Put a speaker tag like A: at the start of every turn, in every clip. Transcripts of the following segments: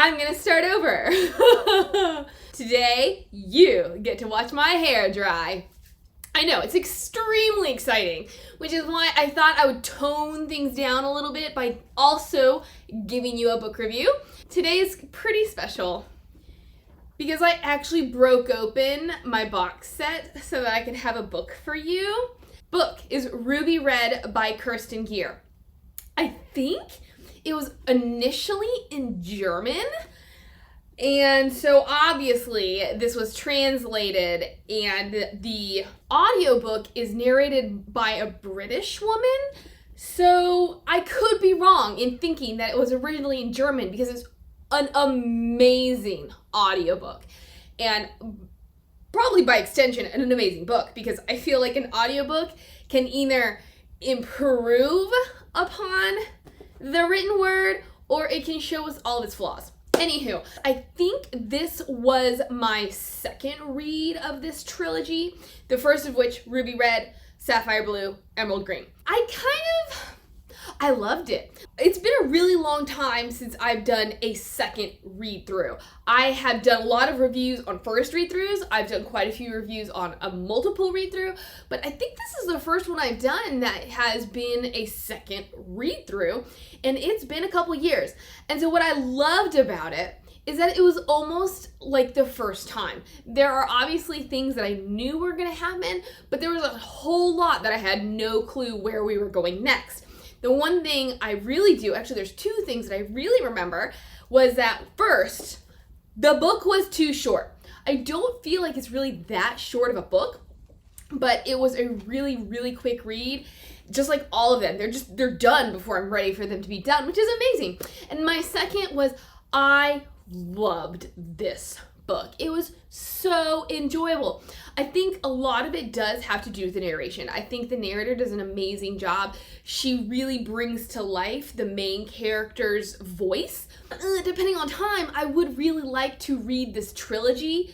A: I'm gonna start over. Today, you get to watch my hair dry. I know, it's extremely exciting, which is why I thought I would tone things down a little bit by also giving you a book review. Today is pretty special because I actually broke open my box set so that I could have a book for you. Book is Ruby Red by Kerstin Gier. I think it was initially in German, and so obviously this was translated, and the audiobook is narrated by a British woman, so I could be wrong in thinking that it was originally in German because it's an amazing audiobook, and probably by extension an amazing book, because I feel like an audiobook can either improve upon the written word or it can show us all of its flaws. Anywho, I think this was my second read of this trilogy, the first of which, Ruby Red, Sapphire Blue, Emerald Green. I loved it. It's been a really long time since I've done a second read through. I have done a lot of reviews on first read throughs. I've done quite a few reviews on a multiple read through, but I think this is the first one I've done that has been a second read through, and it's been a couple years. And so what I loved about it is that it was almost like the first time. There are obviously things that I knew were gonna happen, but there was a whole lot that I had no clue where we were going next. The one thing I really do, actually there's two things that I really remember, was that first, the book was too short. I don't feel like it's really that short of a book, but it was a really, really quick read. Just like all of them, they're done before I'm ready for them to be done, which is amazing. And my second was, I loved this book. It was so enjoyable. I think a lot of it does have to do with the narration. I think the narrator does an amazing job. She really brings to life the main character's voice. Depending on time, I would really like to read this trilogy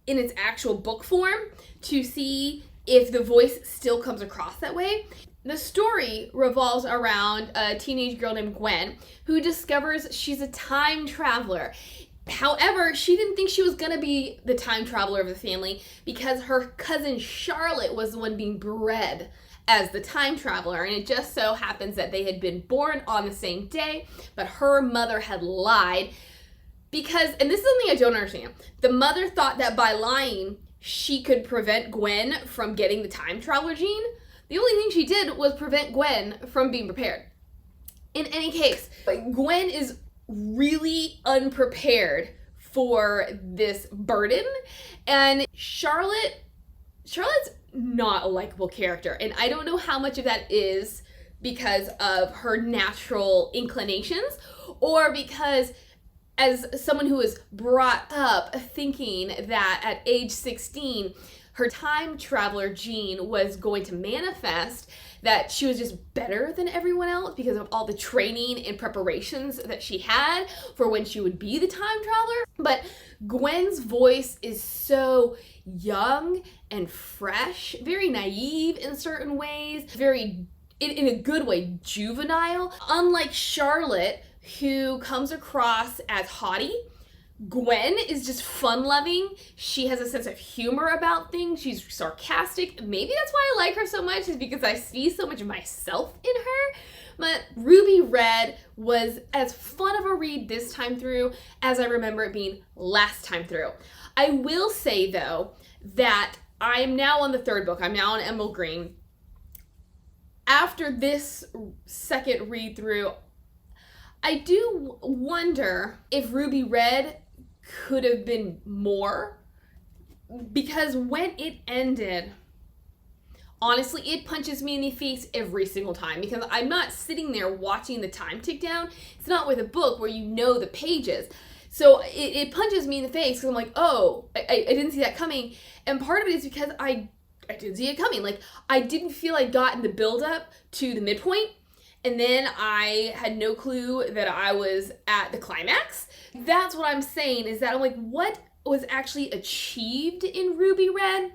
A: in its actual book form to see if the voice still comes across that way. The story revolves around a teenage girl named Gwen who discovers she's a time traveler. However, she didn't think she was gonna be the time traveler of the family because her cousin Charlotte was the one being bred as the time traveler, and it just so happens that they had been born on the same day, but her mother had lied because, and this is something I don't understand, the mother thought that by lying she could prevent Gwen from getting the time traveler gene. The only thing she did was prevent Gwen from being prepared. In any case, Gwen is really unprepared for this burden, and Charlotte's not a likable character, and I don't know how much of that is because of her natural inclinations or because as someone who was brought up thinking that at age 16 her time traveler gene was going to manifest, that she was just better than everyone else because of all the training and preparations that she had for when she would be the time traveler. But Gwen's voice is so young and fresh, very naive in certain ways, very, in a good way, juvenile. Unlike Charlotte, who comes across as haughty, Gwen is just fun-loving. She has a sense of humor about things. She's sarcastic. Maybe that's why I like her so much, is because I see so much of myself in her. But Ruby Red was as fun of a read this time through as I remember it being last time through. I will say, though, that I am now on the third book. I'm now on Emerald Green. After this second read through, I do wonder if Ruby Red could have been more, because when it ended, honestly, it punches me in the face every single time because I'm not sitting there watching the time tick down. It's not with a book where you know the pages. So it punches me in the face because I'm like, oh, I didn't see that coming. And part of it is because I didn't see it coming. Like, I didn't feel I got in the build-up to the midpoint. And then I had no clue that I was at the climax. That's what I'm saying, is that I'm like, what was actually achieved in Ruby Red?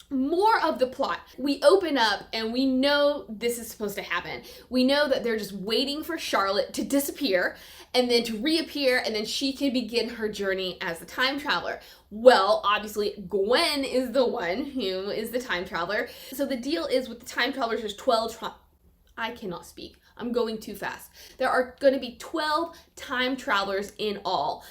A: More of the plot. We open up and we know this is supposed to happen. We know that they're just waiting for Charlotte to disappear, and then to reappear, and then she can begin her journey as the time traveler. Well, obviously, Gwen is the one who is the time traveler. So the deal is with the time travelers, there's 12 I cannot speak. I'm going too fast. There are going to be 12 time travelers in all.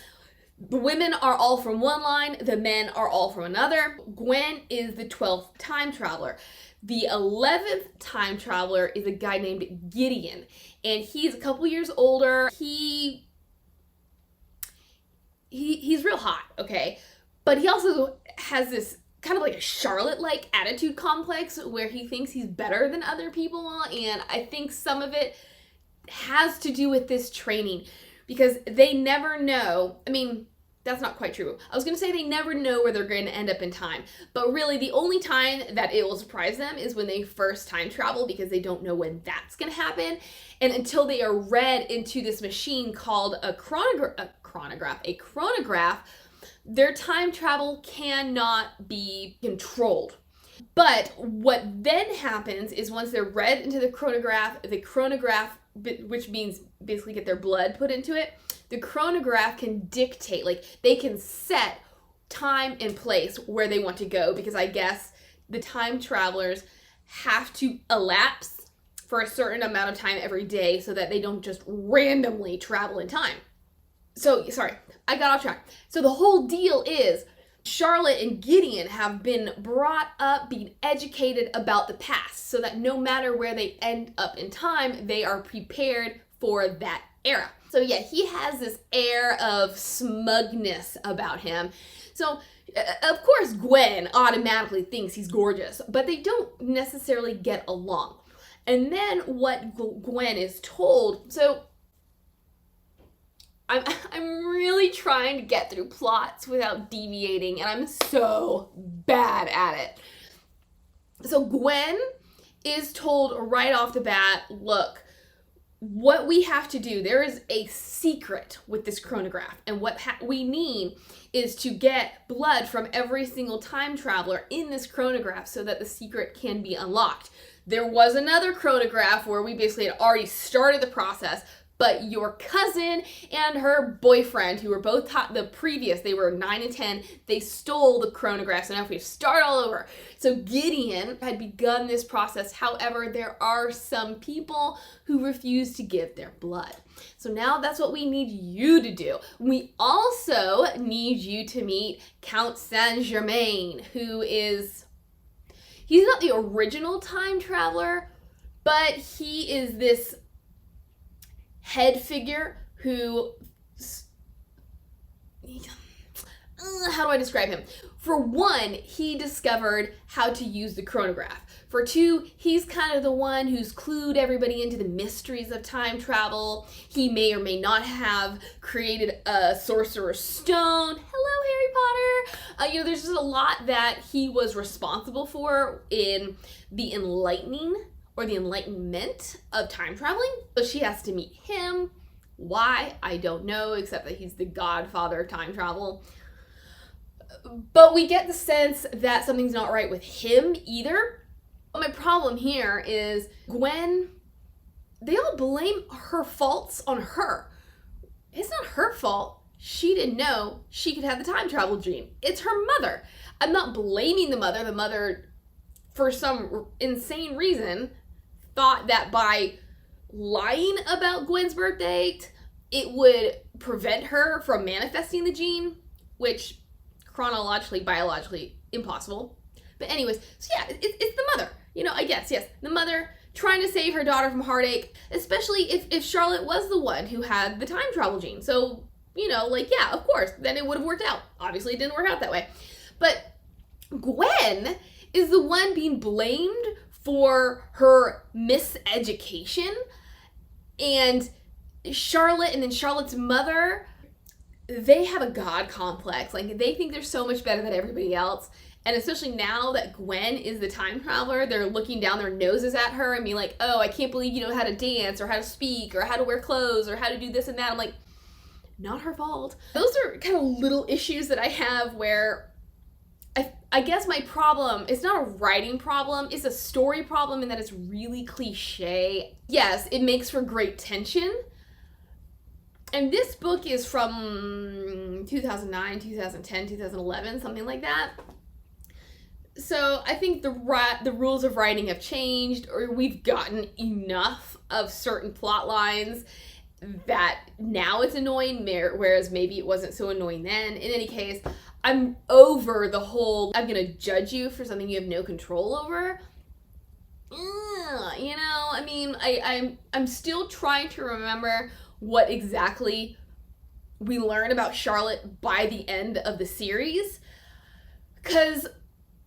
A: The women are all from one line, the men are all from another. Gwen is the 12th time traveler. The 11th time traveler is a guy named Gideon, and he's a couple years older. He's real hot, okay? But he also has this kind of like a Charlotte-like attitude complex where he thinks he's better than other people, and I think some of it has to do with this training because they never know. I mean, that's not quite true. I was going to say they never know where they're going to end up in time, but really the only time that it will surprise them is when they first time travel because they don't know when that's going to happen, and until they are read into this machine called a chronograph, their time travel cannot be controlled. But what then happens is once they're read into the chronograph, which means basically get their blood put into it, the chronograph can dictate, like they can set time and place where they want to go, because I guess the time travelers have to elapse for a certain amount of time every day so that they don't just randomly travel in time. So, sorry, I got off track. So the whole deal is Charlotte and Gideon have been brought up, being educated about the past, so that no matter where they end up in time, they are prepared for that era. So yeah, he has this air of smugness about him. So, of course, Gwen automatically thinks he's gorgeous, but they don't necessarily get along. And then what Gwen is told, so I'm really trying to get through plots without deviating, and I'm so bad at it. So Gwen is told right off the bat, look, what we have to do, there is a secret with this chronograph, and what we need is to get blood from every single time traveler in this chronograph so that the secret can be unlocked. There was another chronograph where we basically had already started the process, but your cousin and her boyfriend, who were both they were 9 and 10, they stole the chronograph, so now we have to start all over. So Gideon had begun this process. However, there are some people who refuse to give their blood. So now that's what we need you to do. We also need you to meet Count Saint-Germain, he's not the original time traveler, but he is this head figure who, how do I describe him? For one, he discovered how to use the chronograph. For two, he's kind of the one who's clued everybody into the mysteries of time travel. He may or may not have created a sorcerer's stone. Hello, Harry Potter. There's just a lot that he was responsible for in the enlightening or the enlightenment of time traveling. So she has to meet him. Why? I don't know, except that he's the godfather of time travel. But we get the sense that something's not right with him either. But my problem here is Gwen, they all blame her faults on her. It's not her fault. She didn't know she could have the time travel gene. It's her mother. I'm not blaming the mother. The mother, for some insane reason, thought that by lying about Gwen's birth date, it would prevent her from manifesting the gene, which chronologically, biologically, impossible. But anyways, so yeah, it's the mother. I guess, yes, the mother trying to save her daughter from heartache, especially if Charlotte was the one who had the time travel gene. So, yeah, of course, then it would have worked out. Obviously, it didn't work out that way. But Gwen is the one being blamed for her miseducation, and Charlotte and then Charlotte's mother, they have a god complex. Like, they think they're so much better than everybody else, and especially now that Gwen is the time traveler, they're looking down their noses at her and being like, oh, I can't believe you know how to dance or how to speak or how to wear clothes or how to do this and that. I'm like, not her fault. Those are kind of little issues that I have where I guess my problem, it's not a writing problem, it's a story problem in that it's really cliche. Yes, it makes for great tension, And this book is from 2009, 2010, 2011, something like that. So I think the rules of writing have changed, or we've gotten enough of certain plot lines that now it's annoying, whereas maybe it wasn't so annoying then. In any case, I'm over the whole, I'm gonna judge you for something you have no control over. You know, I mean, I'm still trying to remember what exactly we learn about Charlotte by the end of the series, because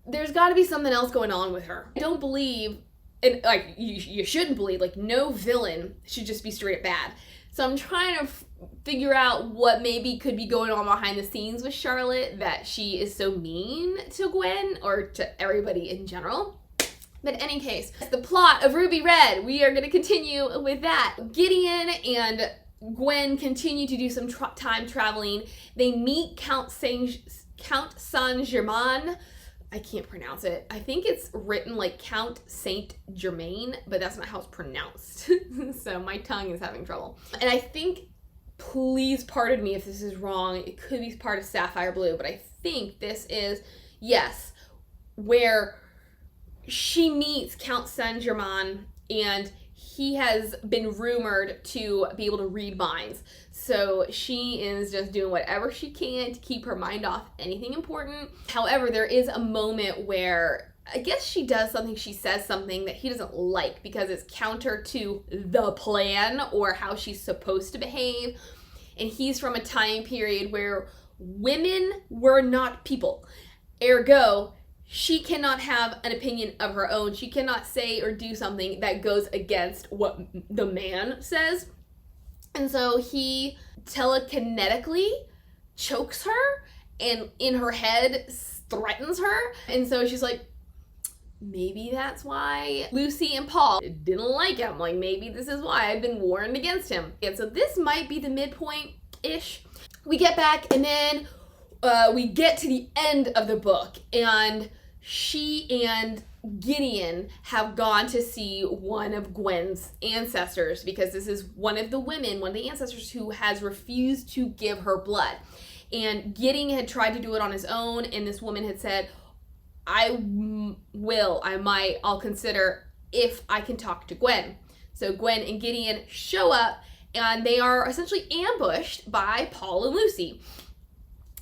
A: there's got to be something else going on with her. I don't believe, and like you shouldn't believe, like no villain should just be straight up bad. So I'm trying to figure out what maybe could be going on behind the scenes with Charlotte, that she is so mean to Gwen, or to everybody in general. But in any case, the plot of Ruby Red, we are going to continue with that. Gideon and Gwen continue to do some time traveling. They meet Count Saint-Germain. I can't pronounce it. I think it's written like Count Saint-Germain, but that's not how it's pronounced. So my tongue is having trouble. And I think, please pardon me if this is wrong, it could be part of Sapphire Blue, but I think this is, yes, where she meets Count Saint-Germain, and he has been rumored to be able to read minds. So she is just doing whatever she can to keep her mind off anything important. However, there is a moment where I guess she does something, she says something that he doesn't like because it's counter to the plan or how she's supposed to behave. And he's from a time period where women were not people. Ergo, she cannot have an opinion of her own. She cannot say or do something that goes against what the man says. And so he telekinetically chokes her and in her head threatens her. And so she's like, maybe that's why Lucy and Paul didn't like him. Like, maybe this is why I've been warned against him. And so this might be the midpoint-ish. We get back, and then we get to the end of the book, and she and Gideon have gone to see one of Gwen's ancestors, because this is one of the women, one of the ancestors who has refused to give her blood. And Gideon had tried to do it on his own, and this woman had said, I'll consider if I can talk to Gwen. So Gwen and Gideon show up, and they are essentially ambushed by Paul and Lucy,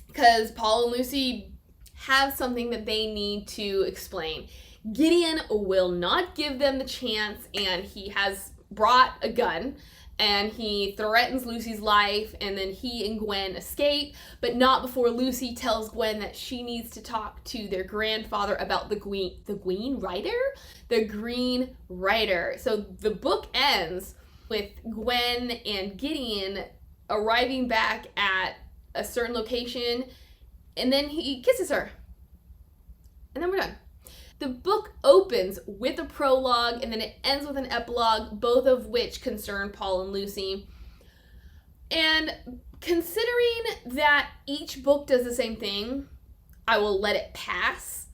A: because Paul and Lucy have something that they need to explain. Gideon will not give them the chance, and he has brought a gun, and he threatens Lucy's life, and then he and Gwen escape, but not before Lucy tells Gwen that she needs to talk to their grandfather about the Green Rider. So the book ends with Gwen and Gideon arriving back at a certain location, and then he kisses her. And then we're done. The book opens with a prologue, and then it ends with an epilogue, both of which concern Paul and Lucy. And considering that each book does the same thing, I will let it pass.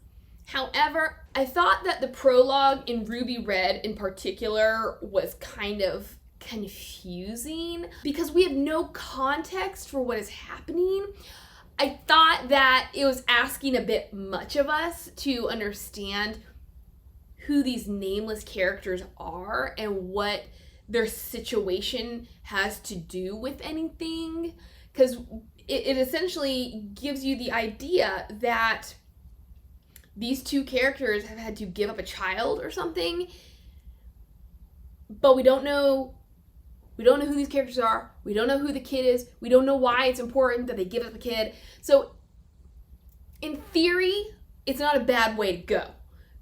A: However, I thought that the prologue in Ruby Red in particular was kind of confusing because we have no context for what is happening. I thought that it was asking a bit much of us to understand who these nameless characters are and what their situation has to do with anything, because it essentially gives you the idea that these two characters have had to give up a child or something, but we don't know who these characters are. We don't know who the kid is. We don't know why it's important that they give up a kid. So in theory, it's not a bad way to go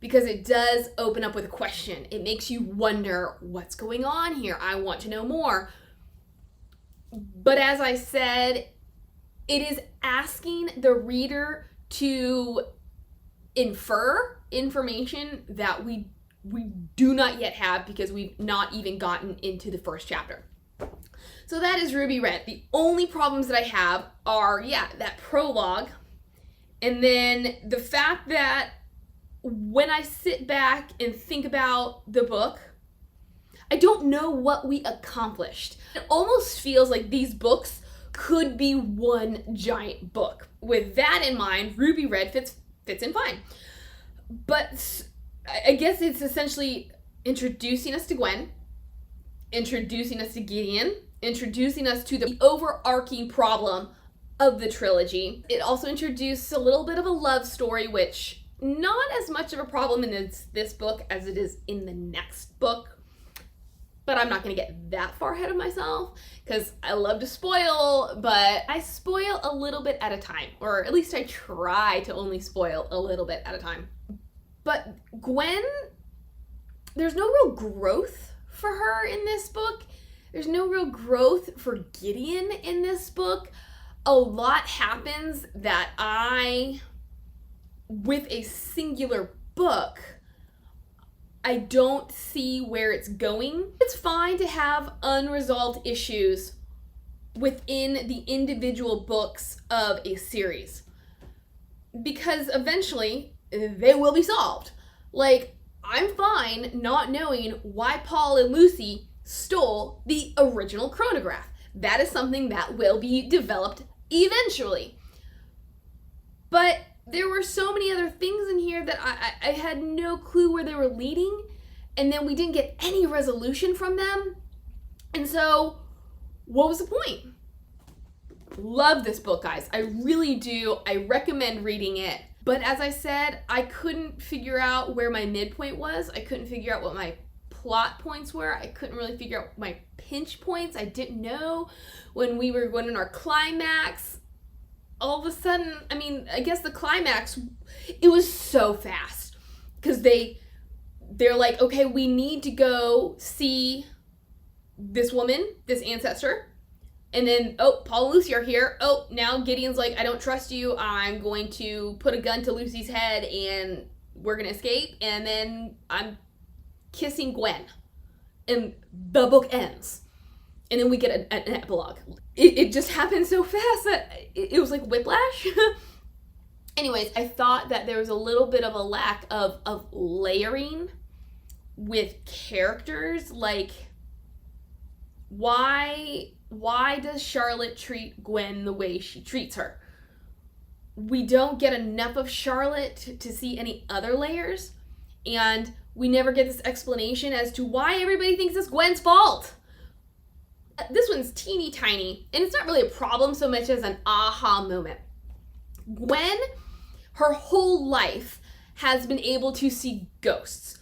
A: because it does open up with a question. It makes you wonder what's going on here. I want to know more. But as I said, it is asking the reader to infer information that we do not yet have because we've not even gotten into the first chapter. So that is Ruby Red. The only problems that I have are, that prologue, and then the fact that when I sit back and think about the book, I don't know what we accomplished. It almost feels like these books could be one giant book. With that in mind, Ruby Red fits in fine. But I guess it's essentially introducing us to Gwen, introducing us to Gideon, introducing us to the overarching problem of the trilogy. It also introduced a little bit of a love story, which not as much of a problem in this book as it is in the next book. But I'm not going to get that far ahead of myself because I love to spoil, but I spoil a little bit at a time, or at least I try to only spoil a little bit at a time. But Gwen, there's no real growth for her in this book. There's no real growth for Gideon in this book. A lot happens that with a singular book, I don't see where it's going. It's fine to have unresolved issues within the individual books of a series, because eventually they will be solved. Like, I'm fine not knowing why Paul and Lucy stole the original chronograph. That is something that will be developed eventually. But there were so many other things in here that I had no clue where they were leading, and then we didn't get any resolution from them. And so, what was the point? Love this book, guys. I really do. I recommend reading it. But as I said, I couldn't figure out where my midpoint was. I couldn't figure out what my plot points were. I couldn't really figure out my pinch points. I didn't know when we were going in our climax. All of a sudden, I mean, I guess the climax, it was so fast because they're like, okay, we need to go see this woman, this ancestor. And then, oh, Paul and Lucy are here. Oh, now Gideon's like, I don't trust you. I'm going to put a gun to Lucy's head and we're going to escape. And then I'm kissing Gwen. And the book ends. And then we get an epilogue. It just happened so fast that it was like whiplash. Anyways, I thought that there was a little bit of a lack of layering with characters. Like, why does Charlotte treat Gwen the way she treats her? We don't get enough of Charlotte to see any other layers. And we never get this explanation as to why everybody thinks it's Gwen's fault. This one's teeny tiny, and it's not really a problem so much as an aha moment. Gwen, her whole life, has been able to see ghosts.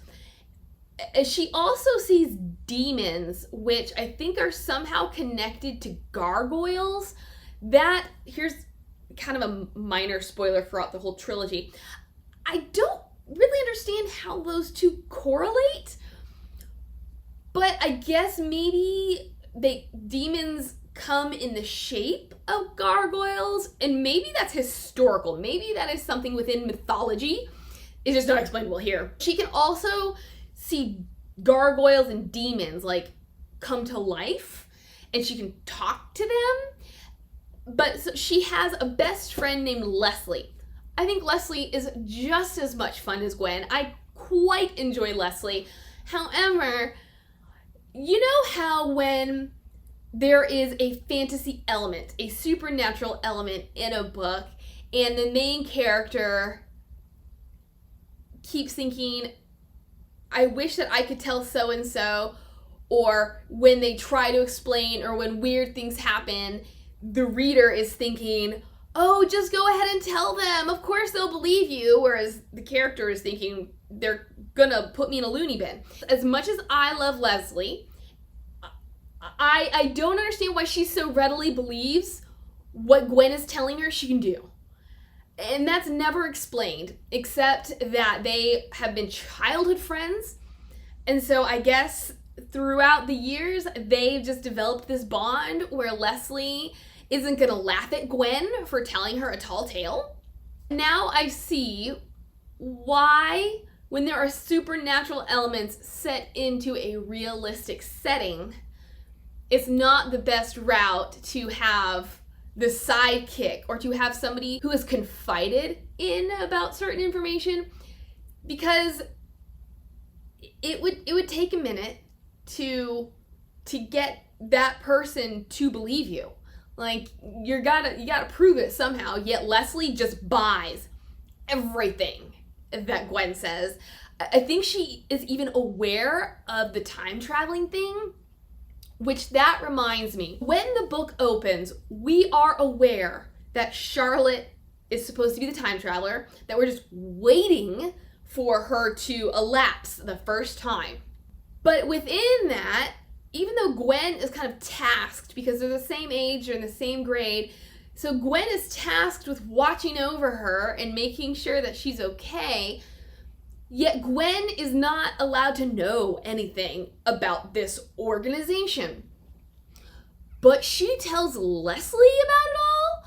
A: She also sees demons, which I think are somehow connected to gargoyles. Here's kind of a minor spoiler throughout the whole trilogy. I don't really understand how those two correlate, but I guess maybe demons come in the shape of gargoyles, and maybe that's historical. Maybe that is something within mythology. It's just not explainable here. She can also see gargoyles and demons like come to life, and she can talk to them. But so she has a best friend named Leslie. I think Leslie is just as much fun as Gwen. I quite enjoy Leslie. However, you know how when there is a fantasy element, a supernatural element in a book, and the main character keeps thinking, I wish that I could tell so-and-so, or when they try to explain, or when weird things happen, the reader is thinking, oh, just go ahead and tell them. Of course they'll believe you, whereas the character is thinking, they're gonna put me in a loony bin. As much as I love Leslie, I don't understand why she so readily believes what Gwen is telling her she can do. And that's never explained, except that they have been childhood friends. And so I guess throughout the years, they've just developed this bond where Leslie isn't gonna laugh at Gwen for telling her a tall tale. Now I see why, when there are supernatural elements set into a realistic setting, it's not the best route to have the sidekick or to have somebody who is confided in about certain information, because it would take a minute to get that person to believe you. Like, you gotta prove it somehow. Yet Leslie just buys everything that Gwen says. I think she is even aware of the time traveling thing, which that reminds me. When the book opens, we are aware that Charlotte is supposed to be the time traveler, that we're just waiting for her to elapse the first time. But within that, even though Gwen is kind of tasked, because they're the same age, they're in the same grade, so Gwen is tasked with watching over her and making sure that she's okay, yet Gwen is not allowed to know anything about this organization. But she tells Leslie about it all?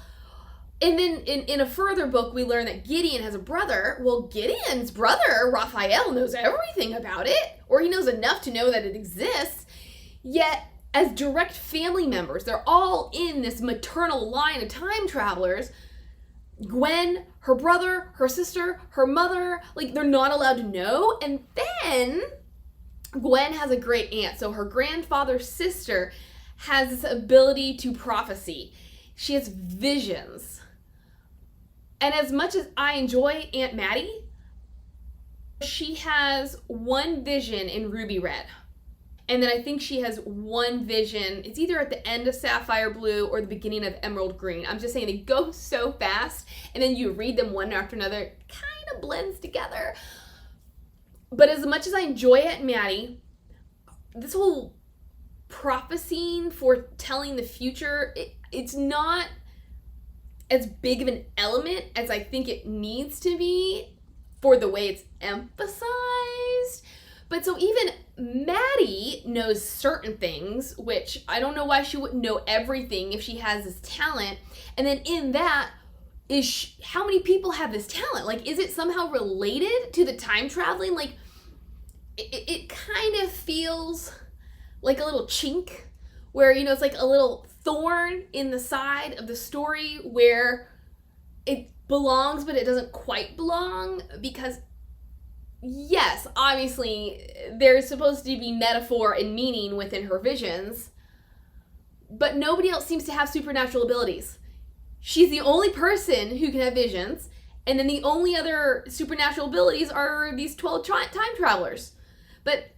A: And then in a further book, we learn that Gideon has a brother. Well, Gideon's brother, Raphael, knows everything about it, or he knows enough to know that it exists. Yet, as direct family members, they're all in this maternal line of time travelers. Gwen, her brother, her sister, her mother, like, they're not allowed to know. And then Gwen has a great aunt. So her grandfather's sister has this ability to prophecy. She has visions. And as much as I enjoy Aunt Maddie, she has one vision in Ruby Red. And then I think she has one vision. It's either at the end of Sapphire Blue or the beginning of Emerald Green. I'm just saying they go so fast, and then you read them one after another. It kind of blends together. But as much as I enjoy Aunt Maddie, this whole prophesying, foretelling the future, it's not as big of an element as I think it needs to be for the way it's emphasized. But so even Maddie knows certain things, which I don't know why she wouldn't know everything if she has this talent. And then in that is how many people have this talent? Like, is it somehow related to the time traveling? Like, it kind of feels like a little chink where, you know, it's like a little thorn in the side of the story where it belongs, but it doesn't quite belong because, yes, obviously, there's supposed to be metaphor and meaning within her visions, but nobody else seems to have supernatural abilities. She's the only person who can have visions, and then the only other supernatural abilities are these 12 time travelers. But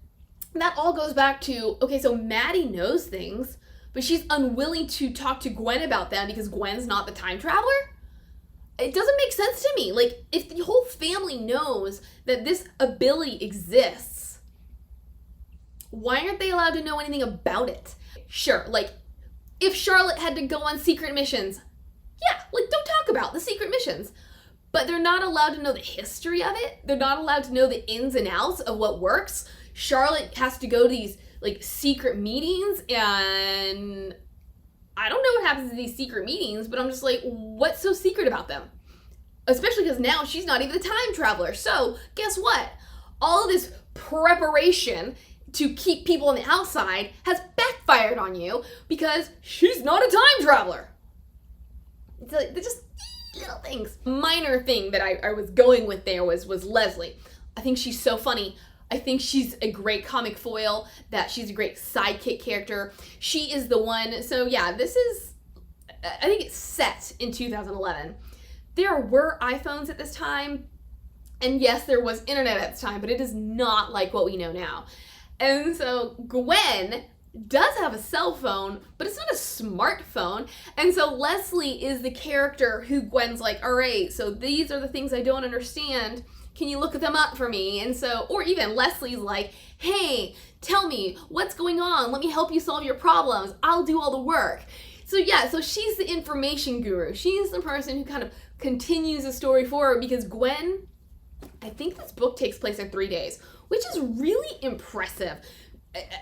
A: that all goes back to, okay, so Maddie knows things, but she's unwilling to talk to Gwen about them because Gwen's not the time traveler? It doesn't make sense to me. Like, if the whole family knows that this ability exists, why aren't they allowed to know anything about it? Sure, like, if Charlotte had to go on secret missions, yeah, like, don't talk about the secret missions. But they're not allowed to know the history of it. They're not allowed to know the ins and outs of what works. Charlotte has to go to these, like, secret meetings, and I don't know what happens in these secret meetings, but I'm just like, what's so secret about them? Especially because now she's not even the time traveler. So guess what? All of this preparation to keep people on the outside has backfired on you because she's not a time traveler. It's like, they're just little things. Minor thing that I was going with there was Leslie. I think she's so funny. I think she's a great comic foil, that she's a great sidekick character. She is the one, so yeah, this is, I think it's set in 2011. There were iPhones at this time, and yes, there was internet at the time, but it is not like what we know now. And so Gwen does have a cell phone, but it's not a smartphone. And so Leslie is the character who Gwen's like, all right, so these are the things I don't understand. Can you look them up for me? And so, or even Leslie's like, hey, tell me what's going on. Let me help you solve your problems. I'll do all the work. So yeah, so she's the information guru. She's the person who kind of continues the story forward because Gwen, I think this book takes place in 3 days, which is really impressive.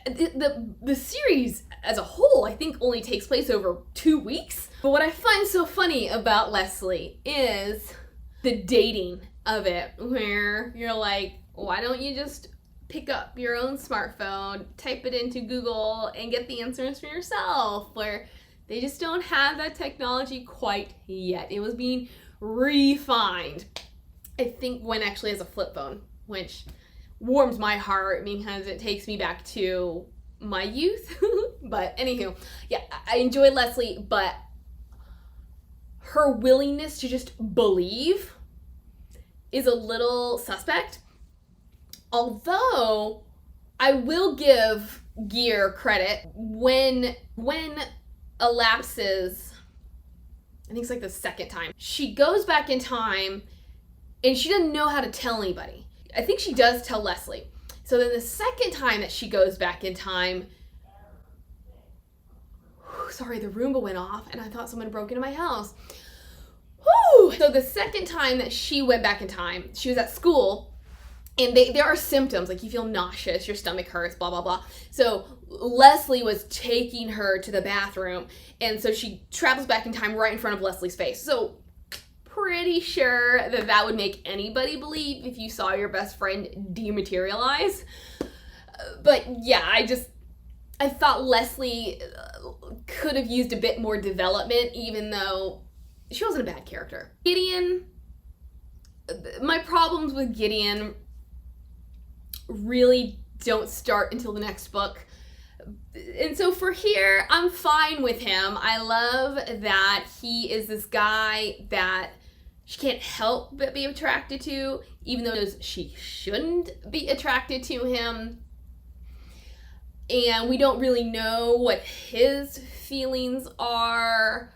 A: The series as a whole, I think, only takes place over 2 weeks. But what I find so funny about Leslie is the dating of it, where you're like, why don't you just pick up your own smartphone, type it into Google, and get the answers for yourself? Where they just don't have that technology quite yet. It was being refined. I think Gwen actually has a flip phone, which warms my heart because it takes me back to my youth. But anywho, yeah, I enjoy Leslie, but her willingness to just believe is a little suspect. Although I will give Gier credit when elapses, I think it's like the second time, she goes back in time and she doesn't know how to tell anybody. I think she does tell Leslie. So then the second time that she goes back in time, sorry, the Roomba went off and I thought someone broke into my house. Whew. So the second time that she went back in time, she was at school, and there are symptoms, like you feel nauseous, your stomach hurts, blah, blah, blah. So Leslie was taking her to the bathroom, and so she travels back in time right in front of Leslie's face. So pretty sure that would make anybody believe if you saw your best friend dematerialize. But yeah, I thought Leslie could have used a bit more development, even though she wasn't a bad character. Gideon, my problems with Gideon really don't start until the next book. And so for here, I'm fine with him. I love that he is this guy that she can't help but be attracted to, even though she shouldn't be attracted to him. And we don't really know what his feelings are,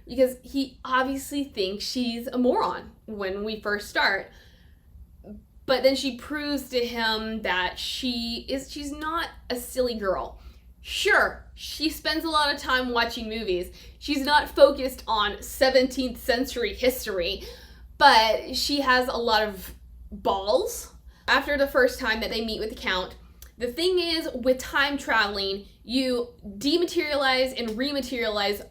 A: because he obviously thinks she's a moron when we first start. But then she proves to him that she's not a silly girl. Sure, she spends a lot of time watching movies. She's not focused on 17th century history, but she has a lot of balls. After the first time that they meet with the Count, the thing is, with time traveling, you dematerialize and rematerialize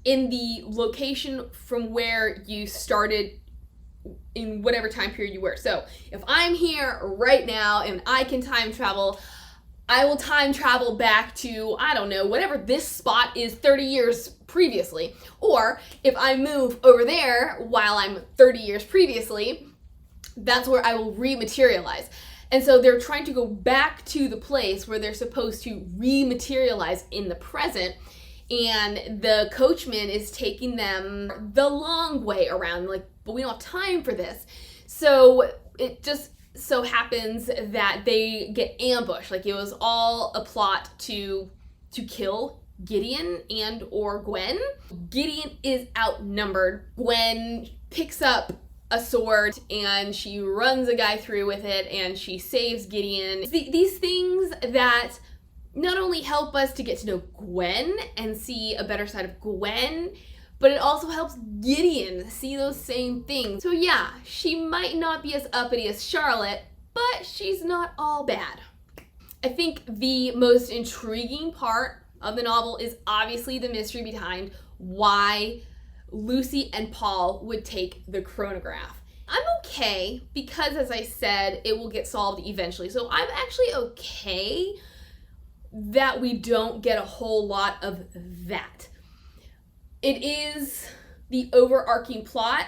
A: in the location from where you started in whatever time period you were. So if I'm here right now and I can time travel, I will time travel back to, I don't know, whatever this spot is 30 years previously. Or if I move over there while I'm 30 years previously, that's where I will rematerialize. And so they're trying to go back to the place where they're supposed to rematerialize in the present. And the coachman is taking them the long way around, like, but we don't have time for this. So it just so happens that they get ambushed. Like, it was all a plot to kill Gideon and or Gwen. Gideon is outnumbered. Gwen picks up a sword and she runs a guy through with it and she saves Gideon. These things that not only help us to get to know Gwen and see a better side of Gwen, but it also helps Gideon see those same things. So yeah, she might not be as uppity as Charlotte, but she's not all bad. I think the most intriguing part of the novel is obviously the mystery behind why Lucy and Paul would take the chronograph. I'm okay because, as I said, it will get solved eventually. So I'm actually okay that we don't get a whole lot of that. It is the overarching plot,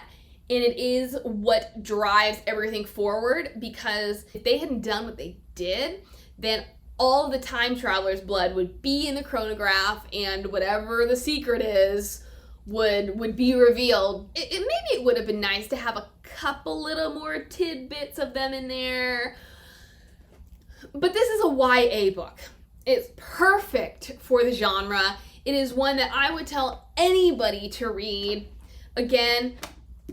A: and it is what drives everything forward, because if they hadn't done what they did, then all of the time travelers' blood would be in the chronograph, and whatever the secret is would be revealed. Maybe it would have been nice to have a couple little more tidbits of them in there. But this is a YA book. It's perfect for the genre. It is one that I would tell anybody to read. Again,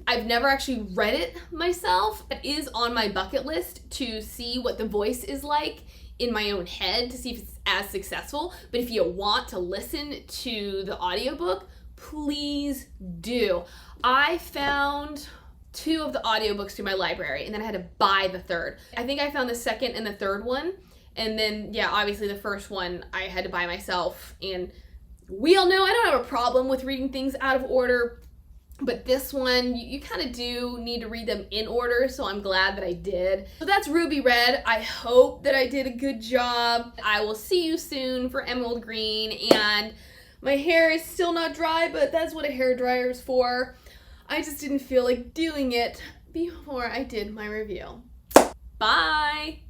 A: I've never actually read it myself. It is on my bucket list to see what the voice is like in my own head, to see if it's as successful. But if you want to listen to the audiobook, please do. I found 2 of the audiobooks through my library, and then I had to buy the third. I think I found the second and the third one. And then, yeah, obviously the first one I had to buy myself. And we all know I don't have a problem with reading things out of order, but this one, you kind of do need to read them in order, so I'm glad that I did. So that's Ruby Red. I hope that I did a good job. I will see you soon for Emerald Green, and my hair is still not dry, but that's what a hairdryer is for. I just didn't feel like doing it before I did my review. Bye!